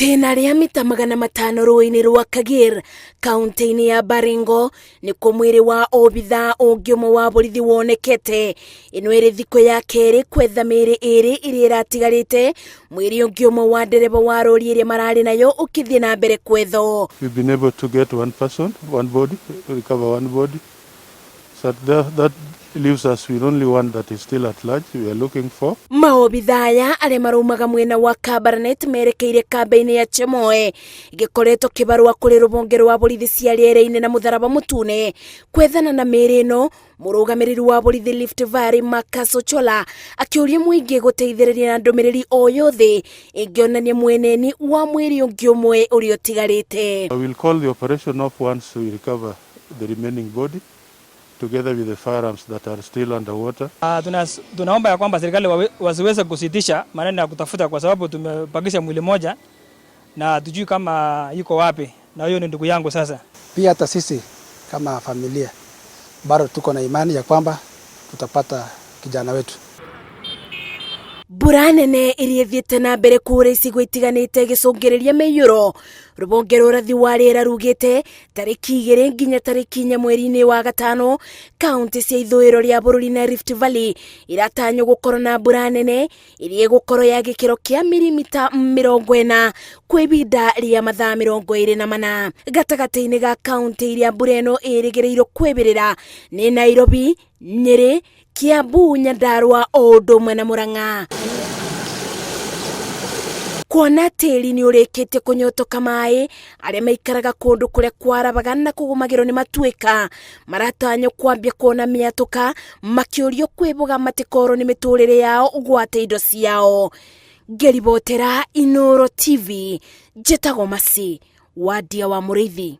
Itena ria mita 500 rũĩ-inĩ rwa Kagir, kaunti-inĩ ya Baringo, nĩ kũ mwĩrĩ wa obithaa ũngĩ ũmwe wa borithi wonekete. Ĩno ĩrĩ thikũ ya kerĩ kwetha mĩĩrĩ ĩrĩ ĩrĩa ĩratigarĩte, mwĩrĩ ũngĩ ũmwe wa ndereba wa rori ĩrĩa mararĩ nayo ũkĩthiĩ na mbere kwethwo. We've been able to get one person, one body, recover one body. So that leaves us with only one that is still at large we are looking for. Maobithaa aya arĩa maraumaga mwena wa Kabarnet merekeire kambĩ-inĩ ya Chemoe gĩkoretwo kĩbarũa kũrĩ rũhonge rwa borithi cia rĩera-inĩ na mũtharaba mũtune kwethana na mĩĩrĩ ĩno. Mũrũgamĩrĩri wa borithi Rift Valley Makasochola akĩũria mũingĩ gũteithĩrĩria na ndũmĩrĩri o yothe ĩngĩonania mweneni wa mwĩrĩ ũngĩ ũmwe ũrĩa ũtigarĩte. I will call the operation off once we recover the remaining body, together with the firearms that are still underwater. Tunaomba ya kwamba serikali wasiweze kusitisha maneno ya kutafuta kwa sababu tumebakisha mwili moja na tujui kama yuko wapi, na hiyo ni ndugu yangu. Sasa pia hata sisi kama familia bado tuko na imani ya kwamba tutapata kijana wetu. Mbura nene ĩrĩa ĩthiĩte na mbere kuura icigo itiganĩte gĩcũngĩrĩria muiyuro. Rũhonge rwa ũrathi wa rĩera rugĩte tarĩki 2 nginya tarĩki 4 mweri-inĩ wa gatano, kaunti cia ithũĩro rĩa bũrũri na Rift Valley iratanywo gũkorwo na mbura nene ĩrĩa ĩgũkorwo ya gĩkĩro kĩa milimita 40 kwa ihinda rĩa mathaa 24. Gatagatĩ-inĩ ga kaunti iria mbura ĩno ĩrĩgĩrĩirwo kwĩbĩrĩra nĩ Nairobi, Nyeri, Kiambu, Nyandarua o ũndũ ũmwe na Murang'a. Kuona tĩri nĩ ũrĩkĩtie kũnyotoka maĩ, arĩa maikaraga kũndũ kũrĩa kwarabaga na kũgũmagĩrwo nĩ matuĩka maratanywo kwambia kuona mĩatũka, makĩũrio kwĩboga matikorwo nĩ mĩtũrĩre yao ũgwate indo ciao. Ngeribotera Inoro TV, njĩtagwo Masi wa Ndia wa Mũrĩithi.